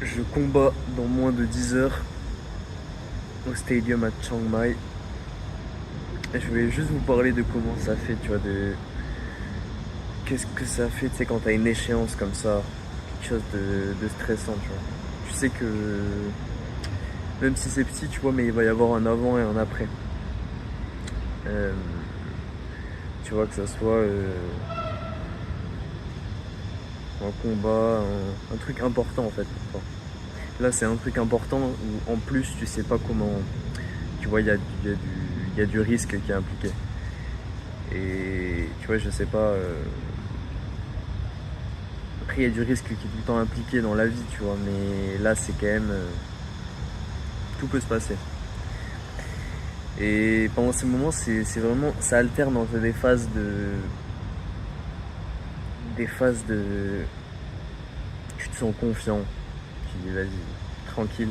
Je combats dans moins de 10 heures au stadium à Chiang Mai. Et je voulais juste vous parler de comment ça fait, tu vois, de qu'est-ce que ça fait, tu sais, quand t'as une échéance comme ça, quelque chose de stressant, tu vois. Tu sais que même si c'est petit, tu vois, mais il va y avoir un avant et un après. Euh, Tu vois, que ça soit un combat, un truc important en fait pour toi. Là, c'est un truc important où en plus, tu sais pas comment. Tu vois, il y a du risque qui est impliqué. Et tu vois, je sais pas. Après, il y a du risque qui est tout le temps impliqué dans la vie, tu vois. Mais là, c'est quand même. Tout peut se passer. Et pendant ces moments, c'est vraiment. Ça alterne entre des phases de. Des phases de. Tu te sens confiant. Tu dis, vas-y, tranquille.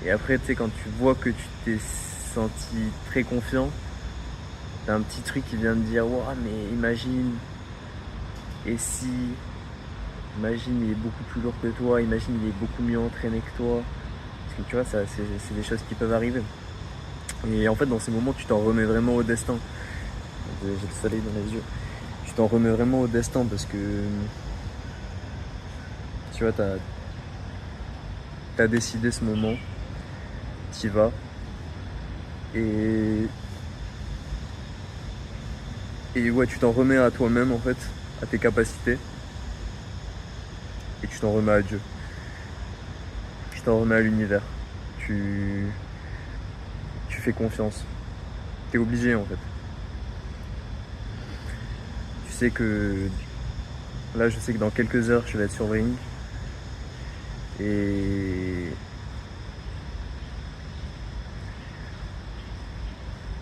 Et après, tu sais, quand tu vois que tu t'es senti très confiant, t'as un petit truc qui vient te dire, ouah, mais imagine. Et si. Imagine, il est beaucoup plus lourd que toi. Imagine, il est beaucoup mieux entraîné que toi. Parce que tu vois, c'est des choses qui peuvent arriver. Et en fait, dans ces moments, tu t'en remets vraiment au destin. J'ai le soleil dans les yeux. Tu t'en remets vraiment au destin parce que tu vois, t'as décidé ce moment, t'y vas. Et, et ouais, tu t'en remets à toi-même en fait, à tes capacités. Et tu t'en remets à Dieu. Tu t'en remets à l'univers. Tu, tu fais confiance. T'es obligé en fait. Tu sais que là, je sais que dans quelques heures, je vais être sur ring. Et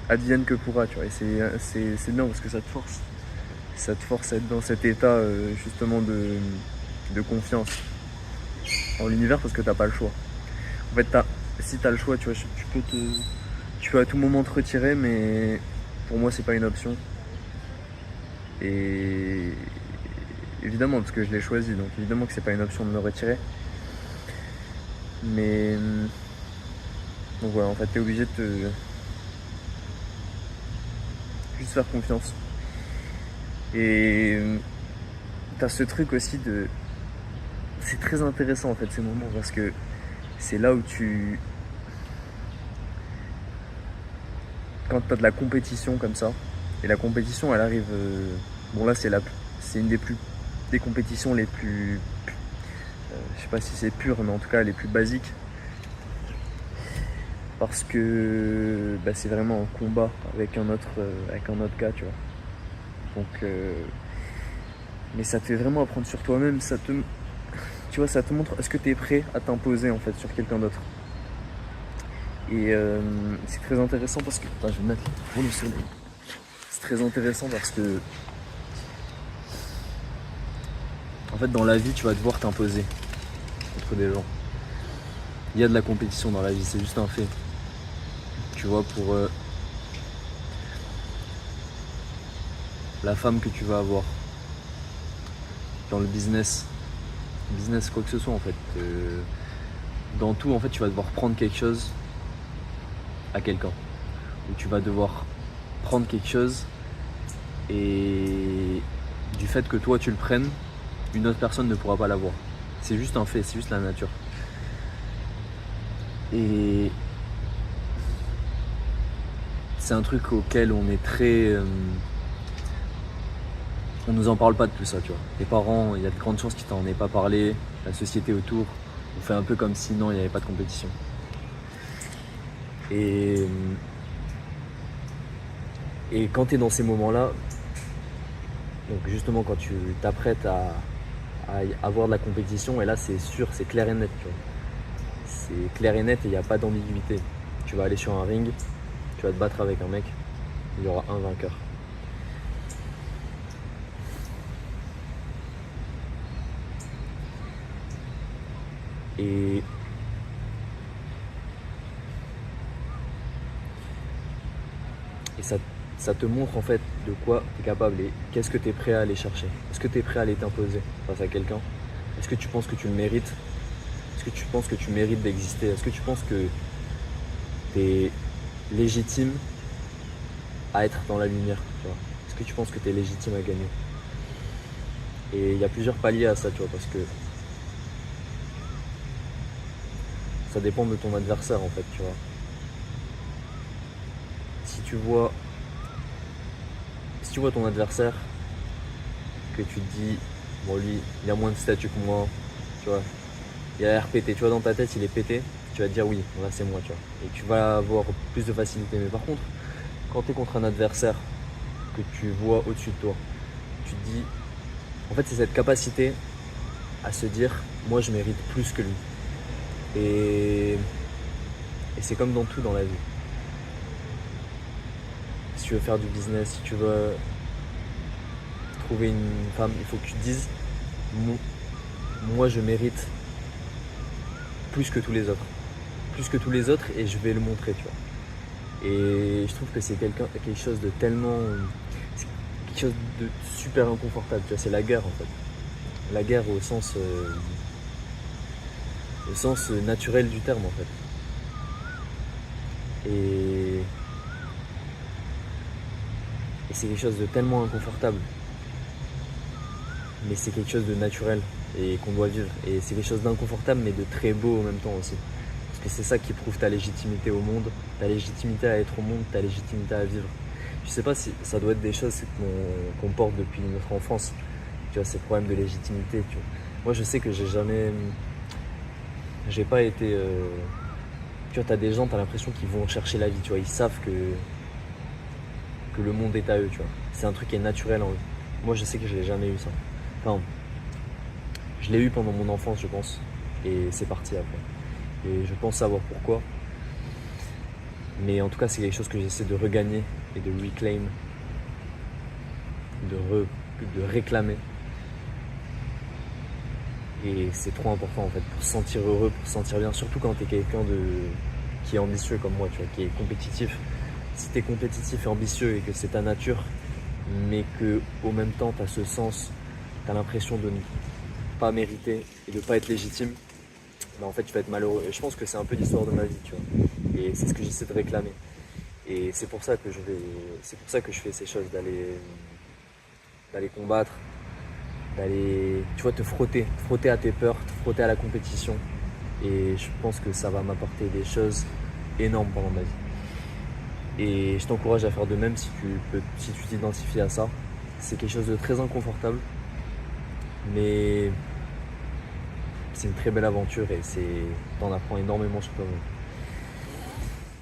advienne que pourra, tu vois. Et c'est bien parce que ça te force. Ça te force à être dans cet état justement de confiance en l'univers parce que t'as pas le choix. En fait, si t'as le choix, tu vois, tu peux à tout moment te retirer, mais pour moi, c'est pas une option. Et évidemment, parce que je l'ai choisi, donc évidemment que c'est pas une option de me retirer. Mais donc voilà, en fait, t'es obligé de juste faire confiance. Et t'as ce truc aussi de. C'est très intéressant en fait ces moments parce que c'est là où tu. Quand t'as de la compétition comme ça, et la compétition elle arrive. Bon là c'est une des compétitions les plus. Je sais pas si c'est pur, mais en tout cas les plus basiques. Parce que bah, c'est vraiment un combat avec un autre gars, tu vois. Donc, mais ça te fait vraiment apprendre sur toi-même. Tu vois, ça te montre est-ce que tu es prêt à t'imposer en fait sur quelqu'un d'autre. Et c'est très intéressant parce que. Attends, je vais mettre pour le soleil. C'est très intéressant parce que, en fait, dans la vie, tu vas devoir t'imposer contre des gens. Il y a de la compétition dans la vie, c'est juste un fait. Tu vois, pour la femme que tu vas avoir dans le business quoi que ce soit en fait. Dans tout, en fait, tu vas devoir prendre quelque chose à quelqu'un. Ou tu vas devoir prendre quelque chose et du fait que toi tu le prennes, une autre personne ne pourra pas l'avoir. C'est juste un fait, c'est juste la nature. Et c'est un truc auquel on est très. On nous en parle pas de tout ça, tu vois. Tes parents, il y a de grandes chances qu'ils t'en aient pas parlé. La société autour, on fait un peu comme si non, il n'y avait pas de compétition. Et, et quand tu es dans ces moments-là, donc justement quand tu t'apprêtes à avoir de la compétition, et là c'est sûr, c'est clair et net, tu vois. C'est clair et net et il n'y a pas d'ambiguïté. Tu vas aller sur un ring, tu vas te battre avec un mec, il y aura un vainqueur. Et ça te montre en fait de quoi tu es capable et qu'est-ce que tu es prêt à aller chercher. Est-ce que tu es prêt à aller t'imposer face à quelqu'un? Est-ce que tu penses que tu le mérites? Est-ce Est-ce que tu penses que tu mérites d'exister? Est-ce que tu penses que tu es légitime à être dans la lumière, tu vois? Est-ce que tu penses que tu es légitime à gagner? Et il y a plusieurs paliers à ça, tu vois, parce que ça dépend de ton adversaire en fait, tu vois. Si tu vois, si tu vois ton adversaire, que tu te dis, bon lui, il a moins de statut que moi, tu vois, il a l'air pété, tu vois, dans ta tête il est pété, tu vas te dire oui, là c'est moi, tu vois. Et tu vas avoir plus de facilité. Mais par contre, quand tu es contre un adversaire que tu vois au-dessus de toi, tu te dis, en fait c'est cette capacité à se dire, moi je mérite plus que lui. Et c'est comme dans tout dans la vie. Si tu veux faire du business, si tu veux trouver une femme, il faut que tu te dises, moi je mérite plus que tous les autres. Plus que tous les autres et je vais le montrer, tu vois. Et je trouve que c'est quelque chose de tellement... C'est quelque chose de super inconfortable, tu vois, c'est la guerre en fait. La guerre au sens naturel du terme en fait. Et c'est quelque chose de tellement inconfortable. Mais c'est quelque chose de naturel et qu'on doit vivre. Et c'est quelque chose d'inconfortable mais de très beau en même temps aussi. Parce que c'est ça qui prouve ta légitimité au monde, ta légitimité à être au monde, ta légitimité à vivre. Je sais pas si ça doit être des choses qu'on porte depuis notre enfance. Tu vois, ces problèmes de légitimité. Tu vois. Moi, je sais que j'ai pas été. Tu vois, t'as des gens, t'as l'impression qu'ils vont chercher la vie. Tu vois, ils savent que le monde est à eux. Tu vois, c'est un truc qui est naturel en eux. Moi, je sais que je l'ai jamais eu ça. Enfin, je l'ai eu pendant mon enfance, je pense, et c'est parti après. Et je pense savoir pourquoi. Mais en tout cas, c'est quelque chose que j'essaie de regagner et de reclaim, de réclamer. Et c'est trop important en fait pour se sentir heureux, pour se sentir bien, surtout quand t'es quelqu'un qui est ambitieux comme moi, tu vois, qui est compétitif. Si t'es compétitif et ambitieux et que c'est ta nature, mais que au même temps t'as ce sens, t'as l'impression de ne pas mériter et de pas être légitime, bah en fait tu vas être malheureux. Et je pense que c'est un peu l'histoire de ma vie, tu vois. Et c'est ce que j'essaie de réclamer. Et c'est pour ça que je fais ces choses, d'aller combattre, d'aller, tu vois, te frotter à tes peurs, te frotter à la compétition. Et je pense que ça va m'apporter des choses énormes pendant ma vie. Et je t'encourage à faire de même si tu t'identifies à ça. C'est quelque chose de très inconfortable, mais c'est une très belle aventure et t'en apprends énormément sur toi-même.